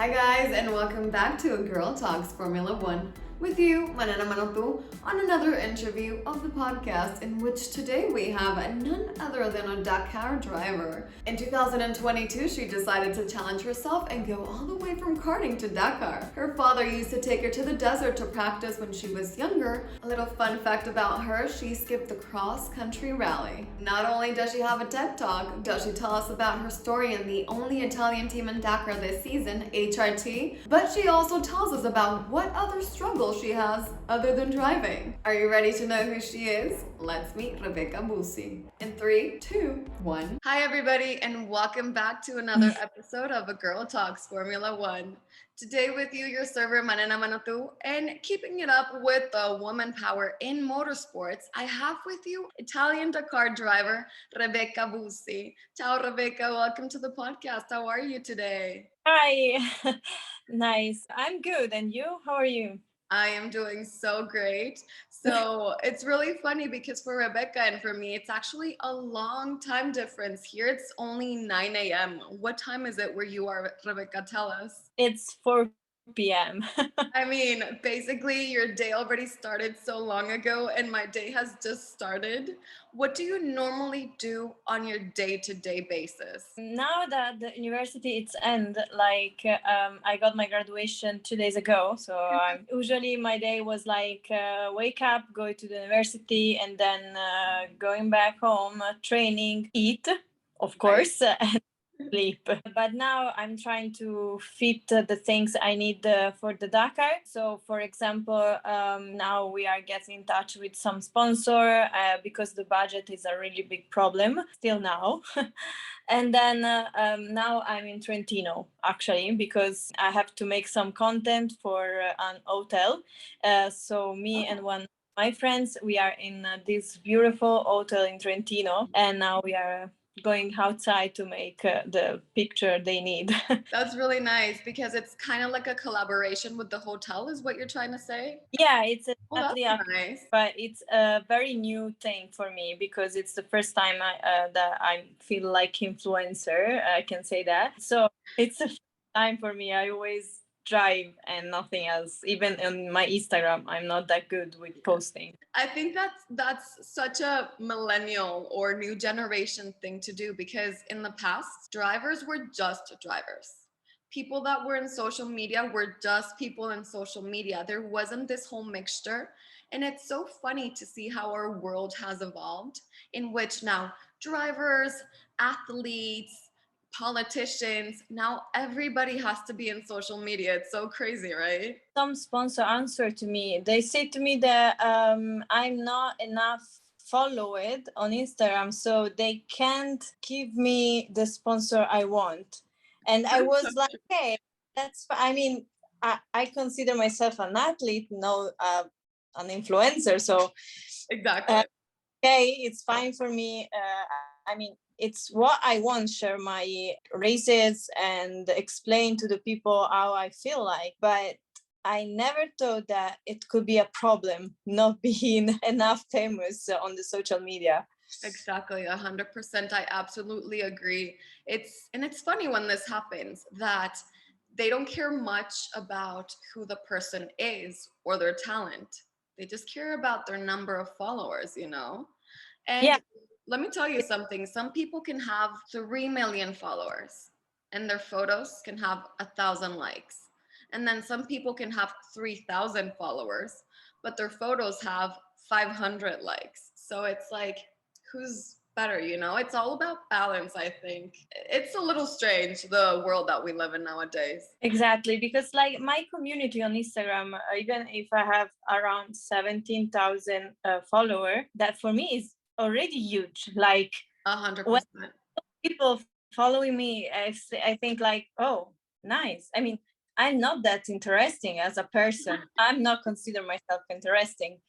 Hi guys, and welcome back to Girl Talks Formula One with you, Manena, on another interview of the podcast in which today we have none other than a Dakar driver. In 2022, she decided to challenge herself and go all the way from karting to Dakar. Her father used to take her to the desert to practice when she was younger. A little fun fact about her, she skipped the cross-country rally. Not only does she have a TED Talk, does she tell us about her story in the only Italian team in Dakar this season, HRT, but she also tells us about what other struggles she has other than driving. Are you ready to know who she is? Let's meet Rebecca Busi. In 3, 2, 1. Hi everybody, and welcome back to another episode of A Girl Talks Formula One. Today with you, your server Manena, and keeping it up with the woman power in motorsports, I have with you Italian Dakar driver Rebecca Busi. Ciao Rebecca, welcome to the podcast. How are you today? Hi, nice. I'm good. And you? How are you? I am doing so great. So it's really funny because for Rebecca and for me, it's actually a long time difference. Here it's only 9 a.m. What time is it where you are, Rebecca? Tell us. It's 4 p.m. I mean, basically, your day already started so long ago, and my day has just started. What do you normally do on your day-to-day basis? Now that the university it's end, I got my graduation 2 days ago. So usually my day was wake up, go to the university, and then going back home, training, eat, of course, and sleep. But now I'm trying to fit the things I need for the Dakar. So, for example, now we are getting in touch with some sponsor because the budget is a really big problem still now. And then now I'm in Trentino actually because I have to make some content for an hotel. So me and one of my friends, we are in this beautiful hotel in Trentino, and now we are going outside to make the picture they need. That's really nice because it's kind of like a collaboration with the hotel, is what you're trying to say? Yeah, it's Oh, that's exactly, nice. but it's a very new thing for me because it's the first time that I feel like influencer. I can say that. So it's a time for me. I always drive and nothing else. Even on my Instagram, I'm not that good with posting. I think that's such a millennial or new generation thing to do because in the past, drivers were just drivers. People that were in social media were just people in social media. There wasn't this whole mixture. And it's so funny to see how our world has evolved, in which now drivers, athletes, politicians, now everybody has to be in social media. It's so crazy, right? Some sponsor answer to me. They say to me that I'm not enough followed on Instagram, so they can't give me the sponsor I want. And I was like, hey, I mean, I consider myself an athlete, no, an influencer. So Exactly. okay, it's fine for me. I mean, it's what I want, share my races and explain to the people how I feel like. But I never thought that it could be a problem not being enough famous on the social media. Exactly, 100%. I absolutely agree. It's funny when this happens that they don't care much about who the person is or their talent. They just care about their number of followers, you know? Yeah. And let me tell you something. Some people can have 3 million followers and their photos can have 1,000 likes. And then some people can have 3,000 followers, but their photos have 500 likes. So it's like, who's better, you know? It's all about balance, I think. It's a little strange, the world that we live in nowadays. Exactly, because like my community on Instagram, even if I have around 17,000 follower, that for me is already huge. Like 100%. people following me, I think like, oh, nice. I mean, I'm not that interesting as a person. I'm not consider myself interesting.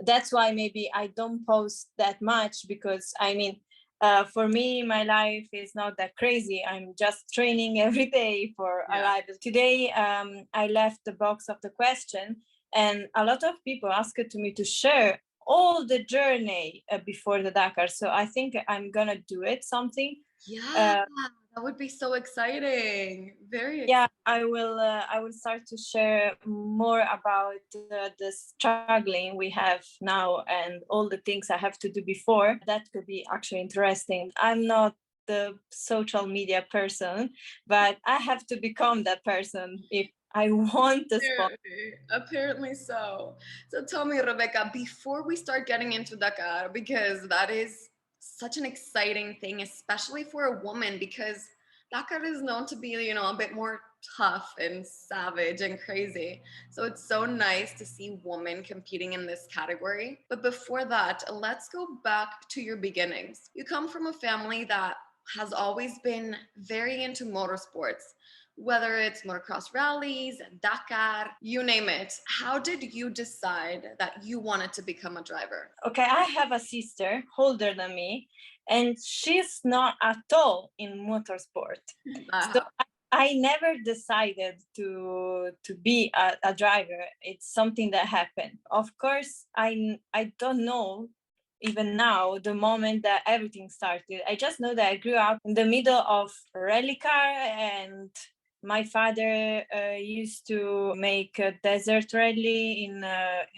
That's why maybe I don't post that much because I mean, for me, my life is not that crazy. I'm just training every day for a life. Today, I left the box of the question, and a lot of people asked to me to share all the journey before the Dakar. So I think I'm gonna do it something Yeah, that would be so exciting. Very Yeah, exciting. I will start to share more about the struggling we have now and all the things I have to do before. That could be actually interesting. I'm not the social media person, but I have to become that person if I want the spot. Apparently so. So tell me, Rebecca, before we start getting into Dakar, because that is such an exciting thing, especially for a woman, because Dakar is known to be, a bit more tough and savage and crazy. So it's so nice to see women competing in this category. But before that, let's go back to your beginnings. You come from a family that has always been very into motorsports, whether it's motocross rallies, Dakar, you name it. How did you decide that you wanted to become a driver? Okay, I have a sister older than me, and she's not at all in motorsport. So Uh-huh. I never decided to be a driver. It's something that happened. Of course, I don't know even now the moment that everything started. I just know that I grew up in the middle of rally car, and my father used to make a desert rally in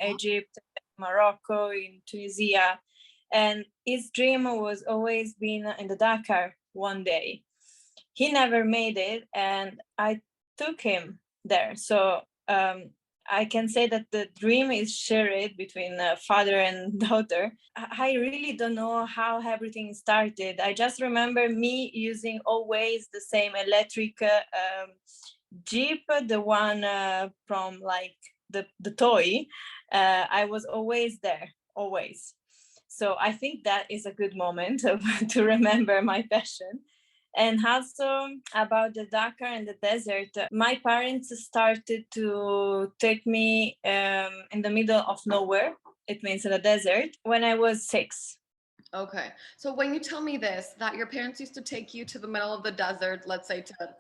Egypt, Morocco, in Tunisia, and his dream was always being in the Dakar one day. He never made it, and I took him there. So I can say that the dream is shared between father and daughter. I really don't know how everything started. I just remember me using always the same electric Jeep, the one from like the toy. I was always there, always. So I think that is a good moment to remember my passion. And also about the Dakar and the desert, my parents started to take me in the middle of nowhere. It means in the desert when I was 6. Okay. So when you tell me this, that your parents used to take you to the middle of the desert, let's say to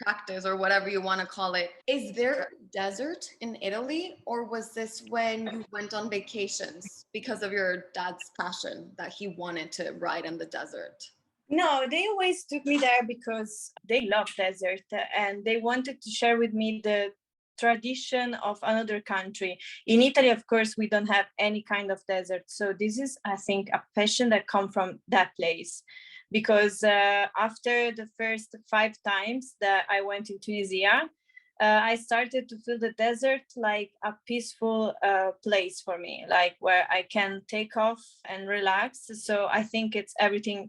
practice or whatever you want to call it, is there a desert in Italy, or was this when you went on vacations because of your dad's passion that he wanted to ride in the desert? No, they always took me there because they love desert and they wanted to share with me the tradition of another country. In Italy, of course, we don't have any kind of desert. So this is, I think, a passion that come from that place. Because after the first 5 times that I went in Tunisia, I started to feel the desert like a peaceful place for me, like where I can take off and relax. So I think it's everything,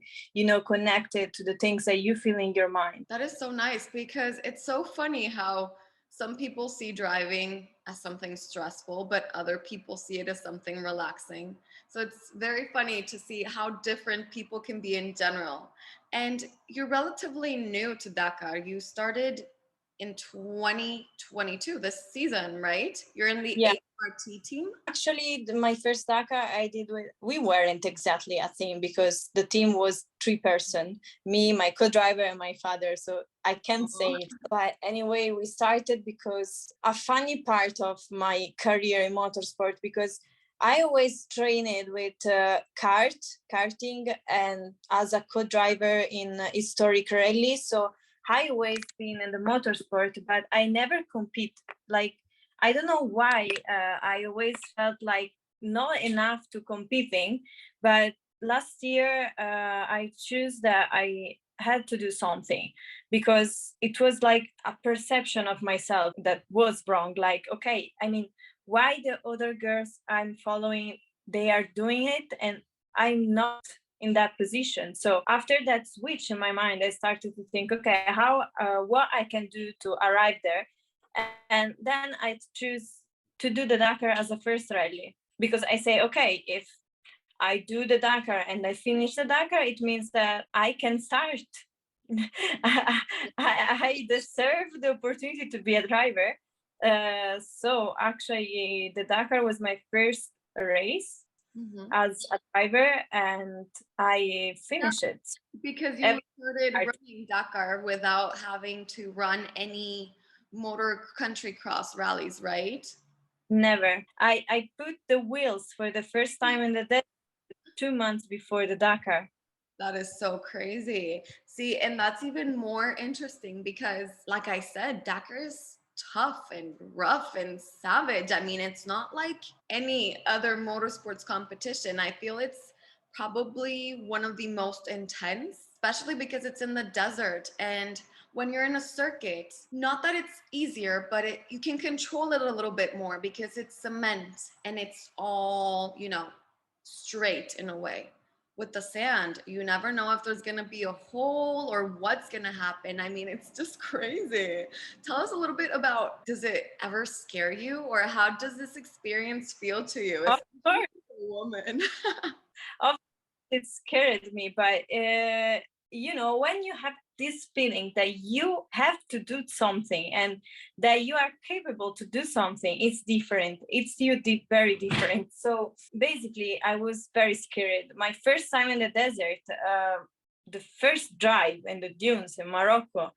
connected to the things that you feel in your mind. That is so nice because it's so funny how some people see driving as something stressful, but other people see it as something relaxing. So it's very funny to see how different people can be in general. And you're relatively new to Dakar. You started in 2022, this season, right? You're in the Yeah. ART team? Actually, my first Dakar I did with, we weren't exactly a team because the team was 3 person, me, my co-driver, and my father. So I can't say it. But anyway, we started because a funny part of my career in motorsport, because I always trained with karting and as a co-driver in historic rallies. So I always been in the motorsport, but I never compete. Like I don't know why I always felt like not enough to competing, but last year I choose that I had to do something because it was like a perception of myself that was wrong. Like, okay, I mean, why the other girls I'm following, they are doing it and I'm not in that position. So after that switch in my mind, I started to think, okay, how what I can do to arrive there, and then I choose to do the Dakar as a first rally because I say, okay, if I do the Dakar and I finish the Dakar, it means that I can start. I deserve the opportunity to be a driver. So actually, the Dakar was my first race as a driver, and I Yeah, finished it. because you Every started part. running Dakar without having to run any motor country cross rallies, right? Never. I put the wheels for the first time in the desert 2 months before the Dakar. That is so crazy. See, and that's even more interesting because, like I said, Dakar is tough and rough and savage. I mean, it's not like any other motorsports competition. I feel it's probably one of the most intense, especially because it's in the desert. And when you're in a circuit, not that it's easier, but you can control it a little bit more because it's cement and it's all, straight in a way. With the sand, you never know if there's going to be a hole or what's going to happen. I mean, it's just crazy. Tell us a little bit about, does it ever scare you, or how does this experience feel to you, Of especially course, as a woman? of it scared me, but when you have this feeling that you have to do something and that you are capable to do something, it's different. It's very different. So basically, I was very scared. My first time in the desert, the first drive in the dunes in Morocco.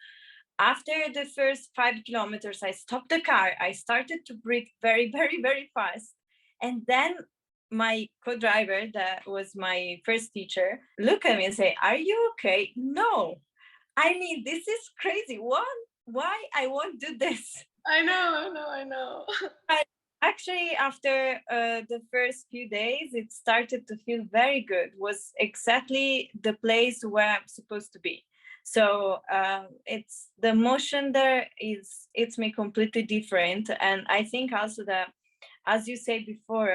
After the first 5 kilometers, I stopped the car. I started to breathe very, very, very fast. And then my co-driver, that was my first teacher, look at me and say, "Are you okay?" No. I mean, this is crazy. What? Why I won't do this? I know. But actually, after the first few days, it started to feel very good. Was exactly the place where I'm supposed to be. So it's the motion there is it's me completely different, and I think also that, as you said before,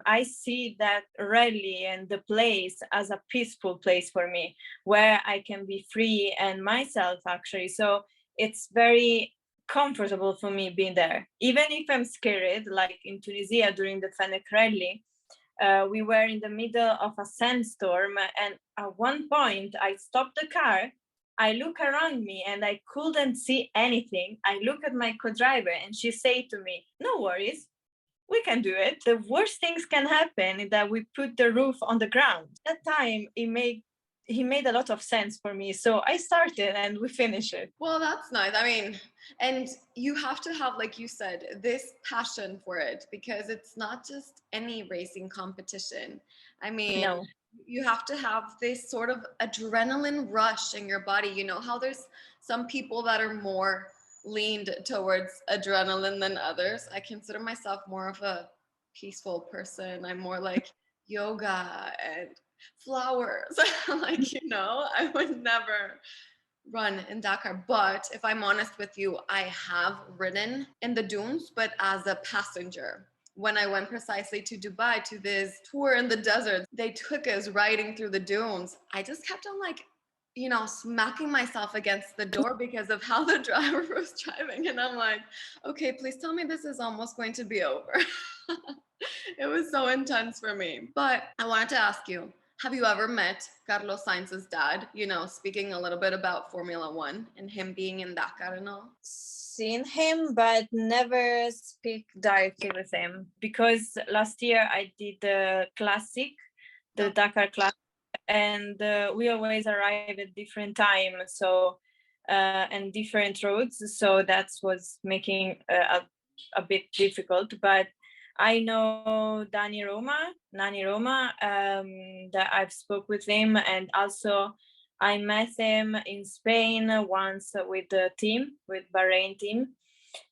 I see that rally and the place as a peaceful place for me, where I can be free and myself actually. So it's very comfortable for me being there, even if I'm scared. Like in Tunisia during the Fennec rally, we were in the middle of a sandstorm, and at one point I stopped the car. I look around me and I couldn't see anything. I look at my co-driver and she said to me, "No worries, we can do it. The worst things can happen is that we put the roof on the ground." That time he made a lot of sense for me. So I started and we finished it. Well, that's nice. I mean, and you have to have, like you said, this passion for it, because it's not just any racing competition. I mean, No. you have to have this sort of adrenaline rush in your body. You know how there's some people that are more leaned towards adrenaline than others? I consider myself more of a peaceful person. I'm more like yoga and flowers. Like, I would never run in Dakar. But if I'm honest with you, I have ridden in the dunes, but as a passenger. When I went precisely to Dubai to this tour in the desert, they took us riding through the dunes. I just kept on like, smacking myself against the door because of how the driver was driving. And I'm like, okay, please tell me this is almost going to be over. It was so intense for me. But I wanted to ask you, have you ever met Carlos Sainz's dad? Speaking a little bit about Formula One and him being in Dakar and all. Seen him, but never speak directly with him, because last year I did the classic, the Dakar classic, and we always arrive at different time. So and different roads. So that was making a bit difficult. But I know Nani Roma, that I've spoke with him, and also I met him in Spain once with the team, with Bahrain team,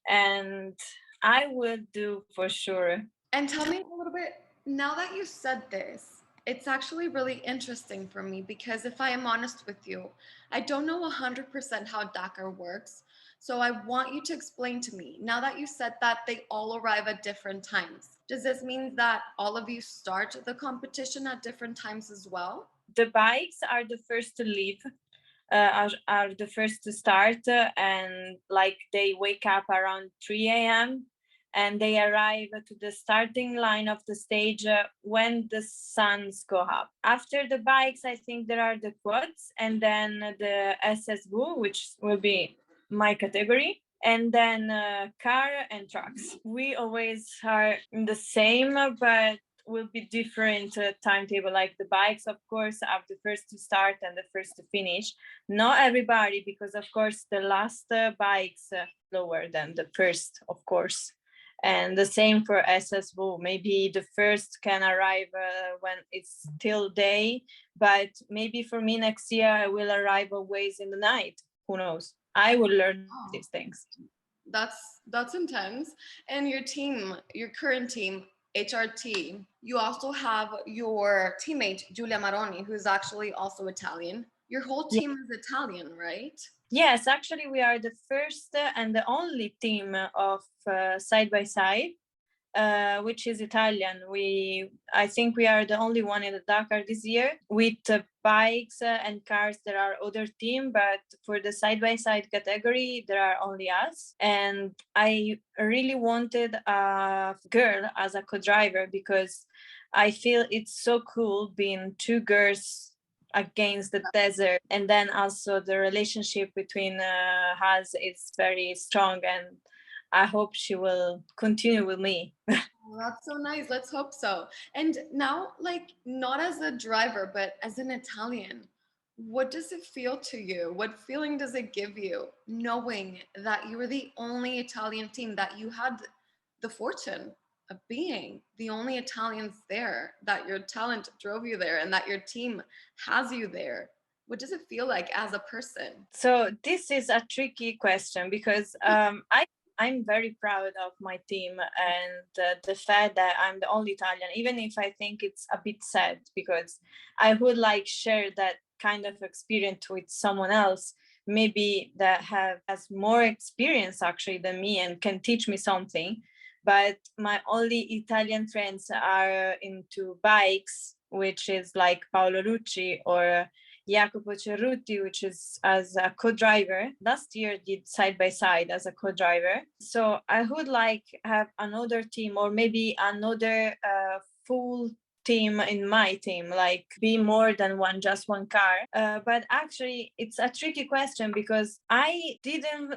and I would do for sure. And tell me a little bit, now that you said this, it's actually really interesting for me because if I am honest with you, I don't know 100% how Dakar works. So I want you to explain to me, now that you said that they all arrive at different times, does this mean that all of you start the competition at different times as well? The bikes are the first to leave, are the first to start, and like they wake up around 3 a.m. and they arrive to the starting line of the stage when the suns go up. After the bikes, I think there are the quads and then the SSV, which will be my category, and then car and trucks. We always are in the same, but will be different timetable. Like the bikes, of course, are the first to start and the first to finish. Not everybody, because of course the last bikes lower than the first, of course. And the same for SSW. Maybe the first can arrive when it's still day, but maybe for me next year I will arrive always in the night. Who knows? I will learn these Oh, things. that's intense. And your team, your current team, HRT, you also have your teammate Giulia Maroni, who's actually also Italian. Your whole Yeah. team is Italian, right? Yes, actually, we are the first and the only team of side by side, which is Italian. I think we are the only one in the Dakar this year. With bikes and cars, there are other team, but for the side by side category, there are only us. And I really wanted a girl as a co-driver because I feel it's so cool being two girls against the desert, and then also the relationship between us is very strong, and I hope she will continue with me. Oh, that's so nice. Let's hope so. And now, like, not as a driver, but as an Italian, what does it feel to you? What feeling does it give you knowing that you were the only Italian team, that you had the fortune of being the only Italians there, that your talent drove you there, and that your team has you there? What does it feel like as a person? So this is a tricky question because I'm very proud of my team and the fact that I'm the only Italian, even if I think it's a bit sad because I would like share that kind of experience with someone else, maybe that has more experience actually than me and can teach me something. But my only Italian friends are into bikes, which is like Paolo Lucci or Jacopo Cerruti, which is as a co-driver. Last year did side by side as a co-driver. So I would like have another team or maybe another full team in my team, like be more than one, just one car. But actually, it's a tricky question because I didn't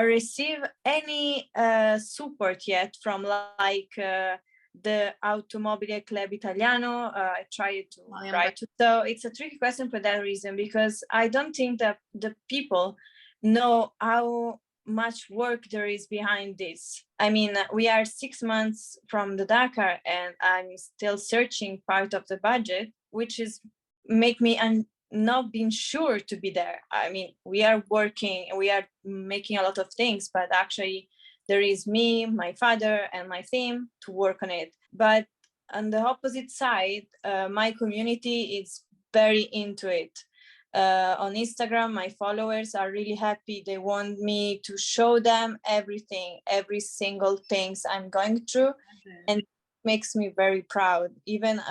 receive any support yet from the Automobile Club Italiano. I tried to write. So it's a tricky question for that reason because I don't think that the people know how much work there is behind this. I mean, we are 6 months from the Dakar and I'm still searching part of the budget, which is make me not being sure to be there. I mean, we are working, we are making a lot of things, but actually there is me, my father, and my team to work on it. But on the opposite side, my community is very into it. On Instagram, my followers are really happy. They want me to show them everything, every single things I'm going through, and it makes me very proud. Even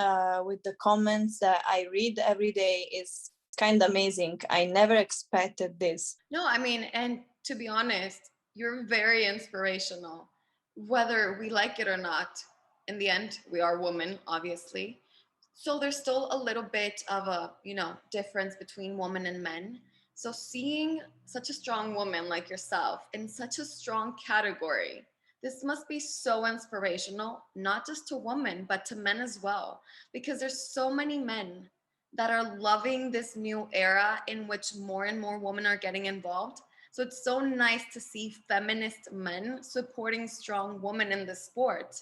with the comments that I read every day, is kind of amazing. I never expected this. No, I mean, and to be honest, you're very inspirational, whether we like it or not. In the end, we are women, obviously. So there's still a little bit of a, difference between women and men. So seeing such a strong woman like yourself in such a strong category, this must be so inspirational, not just to women, but to men as well, because there's so many men that are loving this new era in which more and more women are getting involved. So it's so nice to see feminist men supporting strong women in the sport.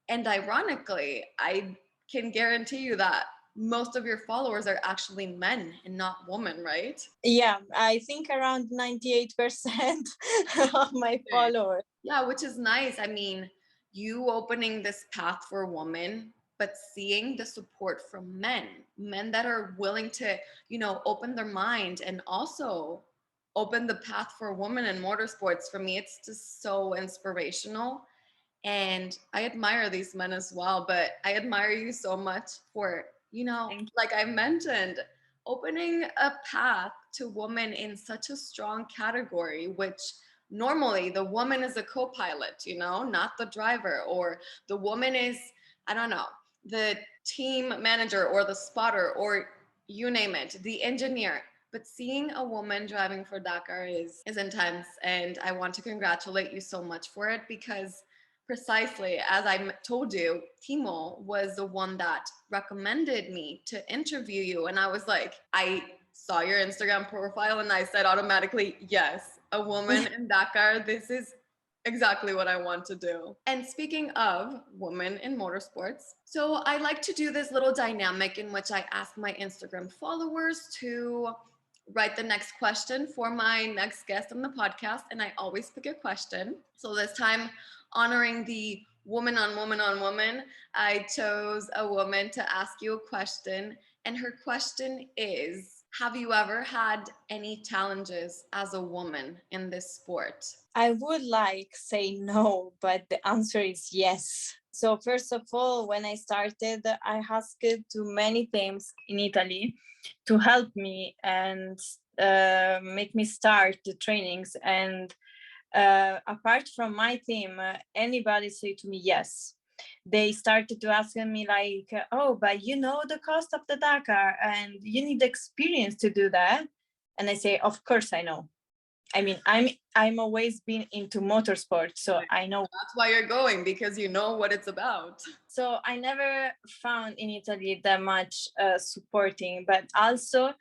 And ironically, I can guarantee you that most of your followers are actually men and not women, right? Yeah, I think around 98% of my followers. Yeah, which is nice. I mean, you opening this path for women, but seeing the support from men that are willing to, open their mind and also open the path for women in motorsports. For me, it's just so inspirational. And I admire these men as well, but I admire you so much for, like I mentioned, opening a path to women in such a strong category, which normally the woman is a co-pilot, not the driver, or the woman is, I don't know, the team manager or the spotter, or you name it, the engineer. But seeing a woman driving for Dakar is intense, and I want to congratulate you so much for it, because precisely as I told you, Timo was the one that recommended me to interview you. And I was like, I saw your Instagram profile and I said automatically, yes, a woman in Dakar. This is exactly what I want to do. And speaking of women in motorsports, so I like to do this little dynamic in which I ask my Instagram followers to write the next question for my next guest on the podcast. And I always pick a question. So this time, honoring the woman on woman on woman, I chose a woman to ask you a question. And her question is, have you ever had any challenges as a woman in this sport? I would like say no, but the answer is yes. So first of all, when I started, I asked to many teams in Italy to help me and make me start the trainings. And apart from my team, anybody say to me yes. They started to ask me like, oh, but you know the cost of the Dakar and you need experience to do that. And I say, of course I know. I mean, I'm always been into motorsport, so I know. That's why you're going, because you know what it's about. So I never found in Italy that much supporting, but also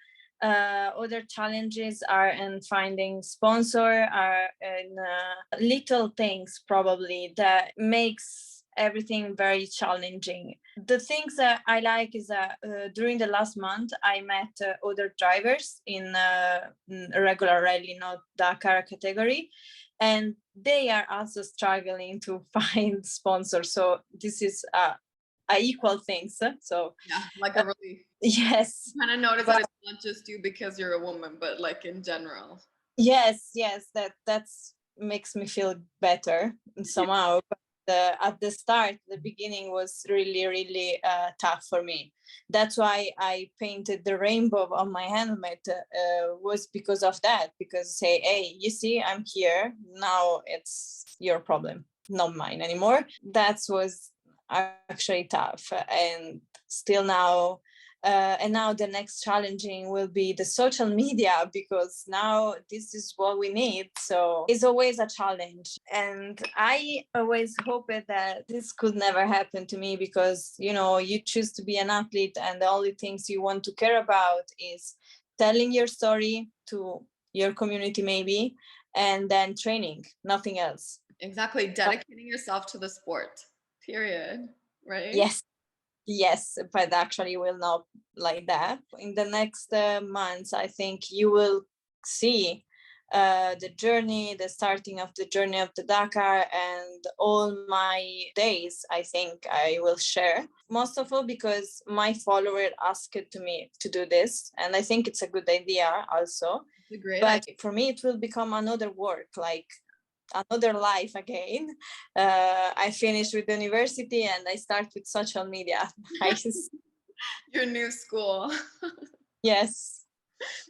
other challenges are in finding sponsor, are in little things probably that makes everything very challenging. The things that I like is that during the last month I met other drivers in regular rally, not Dakar category, and they are also struggling to find sponsors. So this is equal things. So yeah, like a relief. Yes. You kind of notice that it's not just you because you're a woman, but like in general. Yes, that's makes me feel better somehow. But at the start, the beginning was really tough for me. That's why I painted the rainbow on my helmet. Was because of that. Because say, hey, you see, I'm here now. It's your problem, not mine anymore. That was actually tough, and still now. And now the next challenging will be the social media, because now this is what we need. So it's always a challenge. And I always hoped that this could never happen to me, because, you know, you choose to be an athlete and the only things you want to care about is telling your story to your community maybe, and then training, nothing else. Exactly. Dedicating yourself to the sport, period. Right? Yes, but actually will not like that. In the next months, I think you will see the journey, the starting of the journey of the Dakar, and all my days, I think I will share. Most of all because my follower asked to me to do this, and I think it's a good idea also. It's a great but idea. For me, it will become another work, like another life again. I finished with university and I start with social media. Your new school. Yes.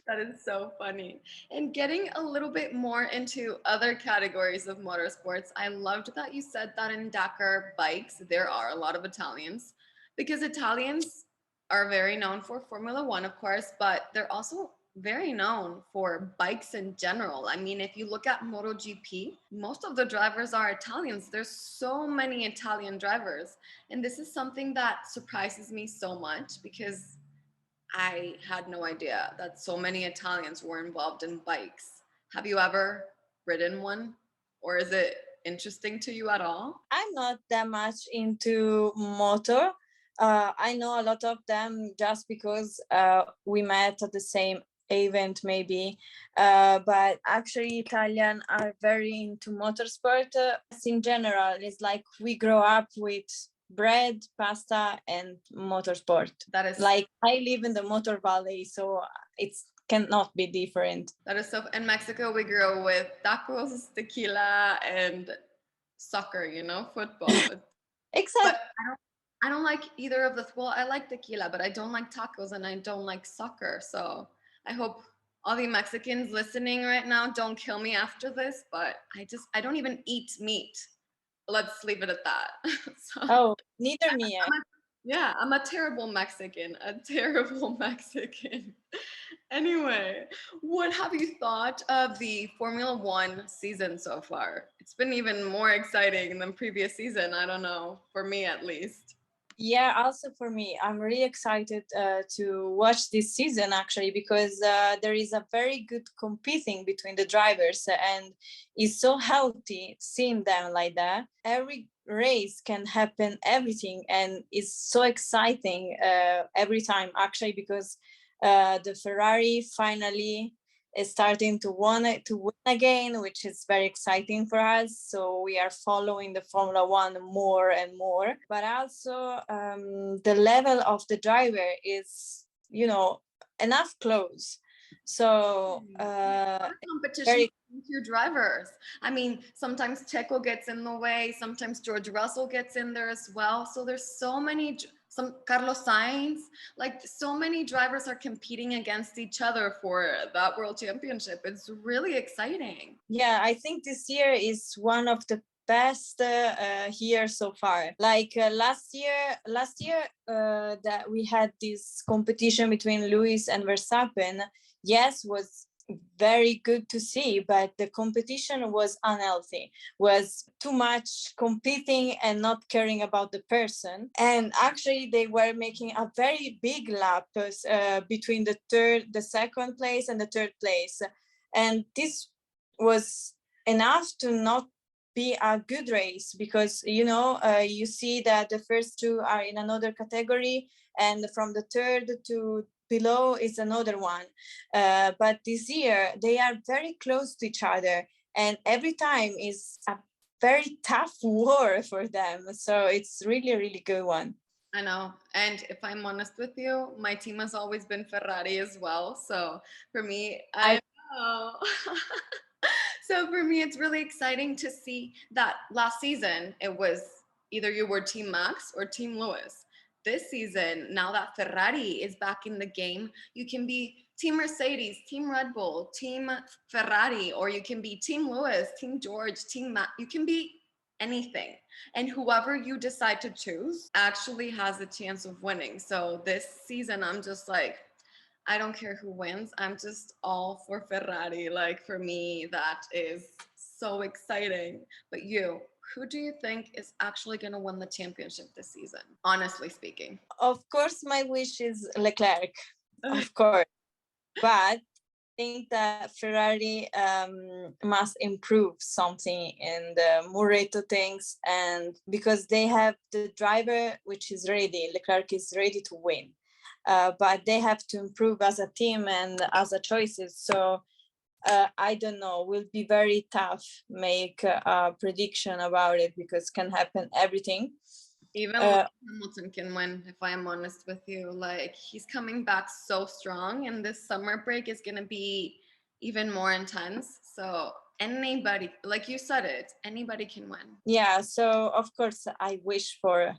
That is so funny. And getting a little bit more into other categories of motorsports, I loved that you said that in Dakar bikes, there are a lot of Italians, because Italians are very known for Formula One, of course, but they're also very known for bikes in general. I mean, if you look at MotoGP, most of the drivers are Italians. There's so many Italian drivers. And this is something that surprises me so much, because I had no idea that so many Italians were involved in bikes. Have you ever ridden one? Or is it interesting to you at all? I'm not that much into motor. I know a lot of them just because we met at the same event maybe, but actually Italian are very into motorsport. In general, it's like we grow up with bread, pasta, and motorsport. That is like I live in the motor valley, so it's cannot be different. That is so. In Mexico, we grew up with tacos, tequila, and soccer. You know, football. Exactly. But I don't like either of the. Well, I like tequila, but I don't like tacos and I don't like soccer. So I hope all the Mexicans listening right now don't kill me after this. But I don't even eat meat. Let's leave it at that. So, Oh, neither me. yeah, I'm a terrible Mexican, a terrible Mexican. Anyway, what have you thought of the Formula One season so far? It's been even more exciting than previous season. I don't know, for me at least. Yeah, also for me, I'm really excited to watch this season actually because there is a very good competing between the drivers and it's so healthy seeing them like that. Every race can happen everything and it's so exciting every time actually because the Ferrari finally is starting to win again, which is very exciting for us. So we are following the Formula One more and more. But also the level of the driver is, enough close. So Competition very between two drivers. I mean, sometimes Checo gets in the way, sometimes George Russell gets in there as well. So there's so many, some Carlos Sainz, like so many drivers are competing against each other for that world championship. It's really exciting. Yeah, I think this year is one of the best here so far. Like last year that we had this competition between Lewis and Verstappen. Yes, was very good to see, but the competition was unhealthy. Was too much competing and not caring about the person. And actually, they were making a very big lap between the second place and the third place, and this was enough to not be a good race because you see that the first two are in another category and from the third to below is another one, but this year they are very close to each other and every time is a very tough war for them, so it's really really good one. I know. And if I'm honest with you, my team has always been Ferrari as well. So for me, I know. So for me, it's really exciting to see that last season it was either you were Team Max or Team Lewis. This season, now that Ferrari is back in the game, you can be Team Mercedes, Team Red Bull, Team Ferrari, or you can be Team Lewis, Team George, Team Max. You can be anything. And whoever you decide to choose actually has a chance of winning. So this season, I'm just like, I don't care who wins. I'm just all for Ferrari. Like for me, that is so exciting. But you, who do you think is actually going to win the championship this season? Honestly speaking. Of course my wish is Leclerc, of course, but think that Ferrari must improve something in the Muretto things, and because they have the driver which is ready, Leclerc is ready to win, but they have to improve as a team and as a choices. So I don't know. Will be very tough make a prediction about it because can happen everything. Even Hamilton can win, if I am honest with you. Like he's coming back so strong, and this summer break is gonna be even more intense. So anybody, like you said it, anybody can win. Yeah. So of course I wish for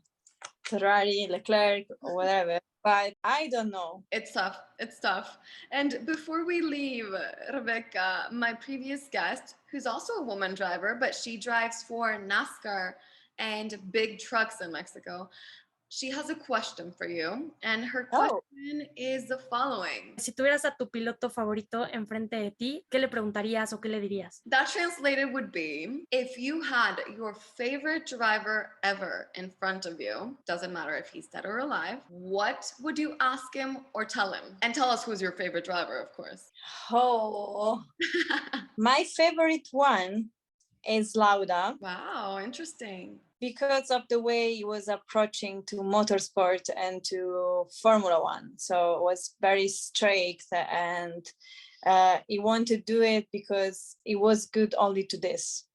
Ferrari, Leclerc, or whatever. But I don't know. It's tough. It's tough. And before we leave, Rebecca, my previous guest, who's also a woman driver, but she drives for NASCAR and big trucks in Mexico, she has a question for you. And her question is the following. Si tuvieras a tu piloto favorito enfrente de ti, ¿qué le preguntarías o qué le dirías? That translated would be, if you had your favorite driver ever in front of you, doesn't matter if he's dead or alive, what would you ask him or tell him? And tell us who's your favorite driver, of course. Oh, my favorite one is Lauda. Wow, interesting. Because of the way he was approaching to motorsport and to Formula One. So it was very strict and he wanted to do it because it was good only to this,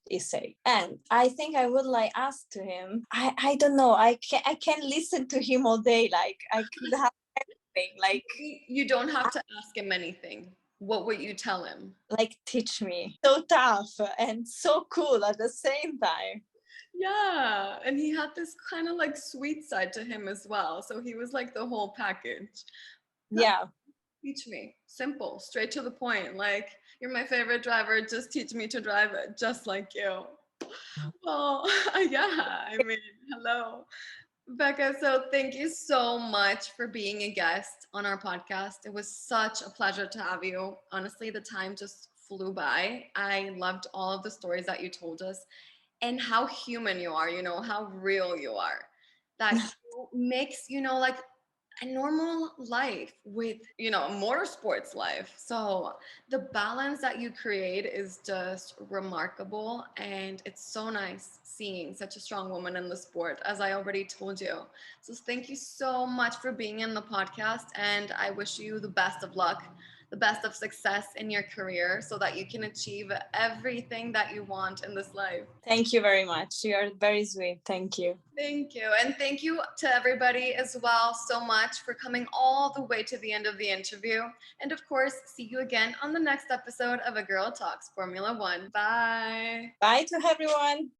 he said. And I think I would like ask to him, I don't know, I can't listen to him all day. Like I could have everything. Like you don't have to ask him anything. What would you tell him? Like teach me. So tough and so cool at the same time. Yeah, and he had this kind of like sweet side to him as well. So he was like the whole package. Yeah. Teach me. Simple, straight to the point. Like, you're my favorite driver, just teach me to drive it just like you. Well, yeah, I mean, hello. Becca, so thank you so much for being a guest on our podcast. It was such a pleasure to have you. Honestly, the time just flew by. I loved all of the stories that you told us and how human you are, how real you are. that you mix, like a normal life with, motorsports life. So the balance that you create is just remarkable. And it's so nice seeing such a strong woman in the sport, as I already told you. So thank you so much for being in the podcast. And I wish you the best of luck, the best of success in your career so that you can achieve everything that you want in this life. Thank you very much. You are very sweet. Thank you. Thank you. And thank you to everybody as well so much for coming all the way to the end of the interview. And of course, see you again on the next episode of A Girl Talks Formula One. Bye. Bye to everyone.